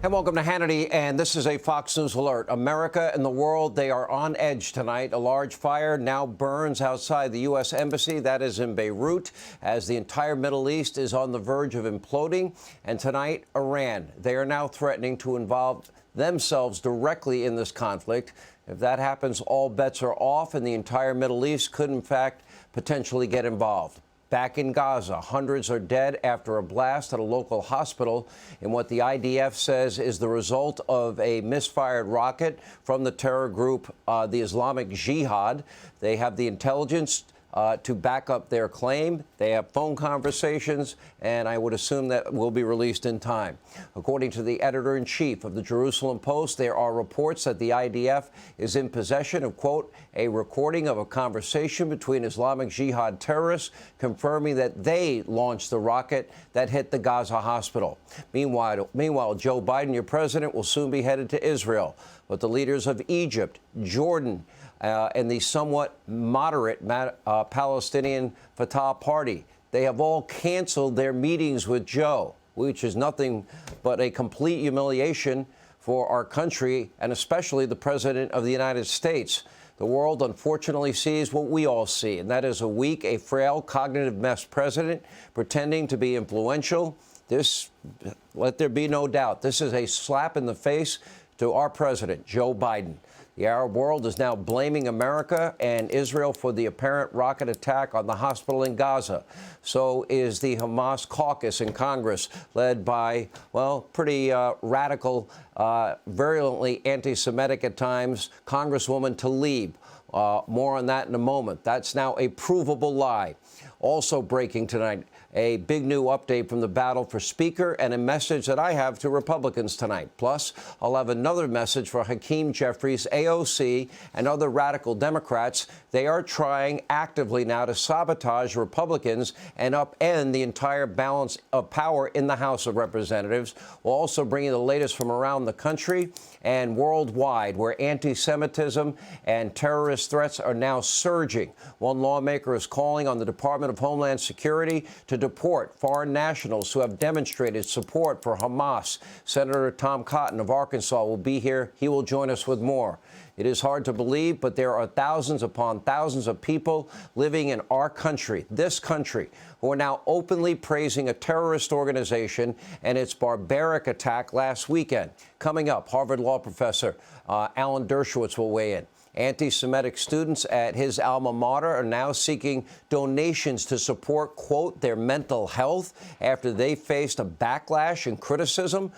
And welcome to Hannity, and this is a Fox News alert. America and the world, they are on edge tonight. A large fire now burns outside the U.S. Embassy, that is in Beirut, as the entire Middle East is on the verge of imploding. And tonight, Iran, they are now threatening to involve themselves directly in this conflict. If that happens, all bets are off, and the entire Middle East could, in fact, potentially get involved. Back in Gaza, hundreds are dead after a blast at a local hospital in what the IDF says is the result of a misfired rocket from the terror group, the Islamic Jihad. They have the intelligence to back up their claim. They have phone conversations, and I would assume that will be released in time. According to the editor-in-chief of the Jerusalem Post, there are reports that the IDF is in possession of, quote, a recording of a conversation between Islamic Jihad terrorists confirming that they launched the rocket that hit the Gaza hospital. Meanwhile, Joe Biden, your president, will soon be headed to Israel. But the leaders of Egypt, Jordan, and the somewhat moderate Palestinian Fatah Party, they have all canceled their meetings with Joe, which is nothing but a complete humiliation for our country and especially the President of the United States. The world, unfortunately, sees what we all see, and that is a weak, a frail, cognitive mess president pretending to be influential. This, let there be no doubt, this is a slap in the face to our president, Joe Biden. The Arab world is now blaming America and Israel for the apparent rocket attack on the hospital in Gaza. So is the Hamas caucus in Congress, led by, well, pretty radical, virulently anti-Semitic at times, Congresswoman Tlaib. More on that in a moment. That's now a provable lie. Also breaking tonight, a big new update from the battle for Speaker and a message that I have to Republicans tonight. Plus, I'll have another message for Hakeem Jeffries, AOC, and other radical Democrats. They are trying actively now to sabotage Republicans and upend the entire balance of power in the House of Representatives. We'll also bring you the latest from around the country and worldwide, where anti-Semitism and terrorist threats are now surging. One lawmaker is calling on the Department of Homeland Security to deport foreign nationals who have demonstrated support for Hamas. Senator Tom Cotton of Arkansas will be here. He will join us with more. It is hard to believe, but there are thousands upon thousands of people living in our country, this country, who are now openly praising a terrorist organization and its barbaric attack last weekend. Coming up, Harvard law professor Alan Dershowitz will weigh in. Anti-Semitic students at his alma mater are now seeking donations to support, quote, their mental health after they faced a backlash and criticism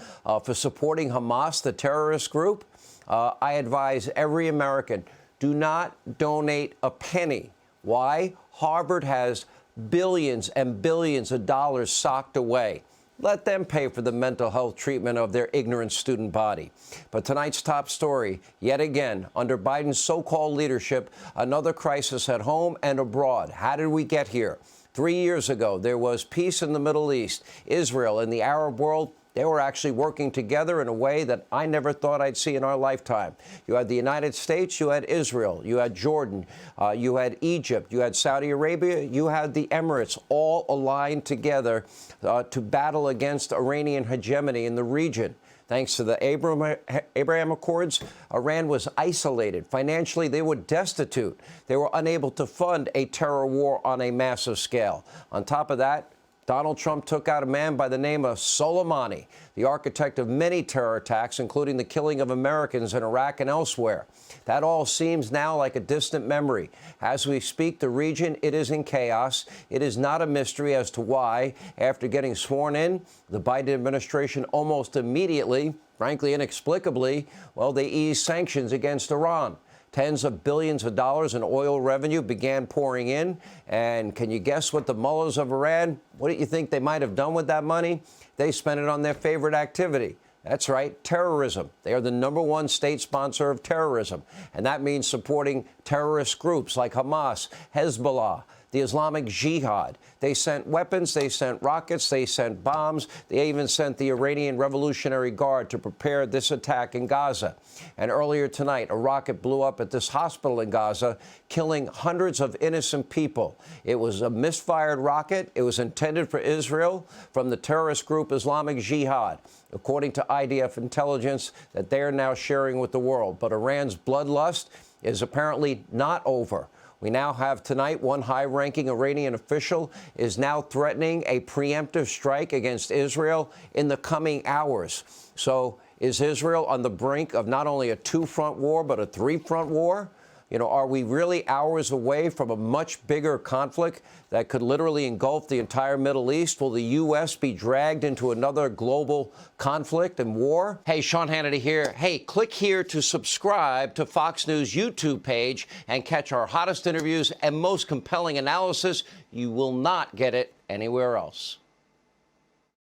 for supporting Hamas, the terrorist group. I advise every American, do not donate a penny. Why? Harvard has billions and billions of dollars socked away. Let them pay for the mental health treatment of their ignorant student body. But tonight's top story, yet again, under Biden's so-called leadership, another crisis at home and abroad. How did we get here? 3 years ago, there was peace in the Middle East. Israel and the Arab world, they were actually working together in a way that I never thought I'd see in our lifetime. You had the United States, you had Israel, you had Jordan, you had Egypt, you had Saudi Arabia, you had the Emirates, all aligned together to battle against Iranian hegemony in the region. Thanks to the Abraham Accords, Iran was isolated. Financially, they were destitute. They were unable to fund a terror war on a massive scale. On top of that, Donald Trump took out a man by the name of Soleimani, the architect of many terror attacks, including the killing of Americans in Iraq and elsewhere. That all seems now like a distant memory. As we speak, the region, it is in chaos. It is not a mystery as to why, after getting sworn in, the Biden administration almost immediately, frankly inexplicably, well, they eased sanctions against Iran. Tens of billions of dollars in oil revenue began pouring in. And can you guess what the mullahs of Iran, what do you think they might have done with that money? They spent it on their favorite activity. That's right, terrorism. They are the #1 state sponsor of terrorism. And that means supporting terrorist groups like Hamas, Hezbollah, the Islamic Jihad. They sent weapons, they sent rockets, they sent bombs. They even sent the Iranian Revolutionary Guard to prepare this attack in Gaza. And earlier tonight, a rocket blew up at this hospital in Gaza, killing hundreds of innocent people. It was a misfired rocket. It was intended for Israel from the terrorist group Islamic Jihad, according to IDF intelligence that they are now sharing with the world. But Iran's bloodlust is apparently not over. We now have tonight one high-ranking Iranian official is now threatening a preemptive strike against Israel in the coming hours. So is Israel on the brink of not only a two-front war, but a three-front war? You know, are we really hours away from a much bigger conflict that could literally engulf the entire Middle East? Will the U.S. be dragged into another global conflict and war? Hey, Sean Hannity here. Hey, click here to subscribe to Fox News YouTube page and catch our hottest interviews and most compelling analysis. You will not get it anywhere else.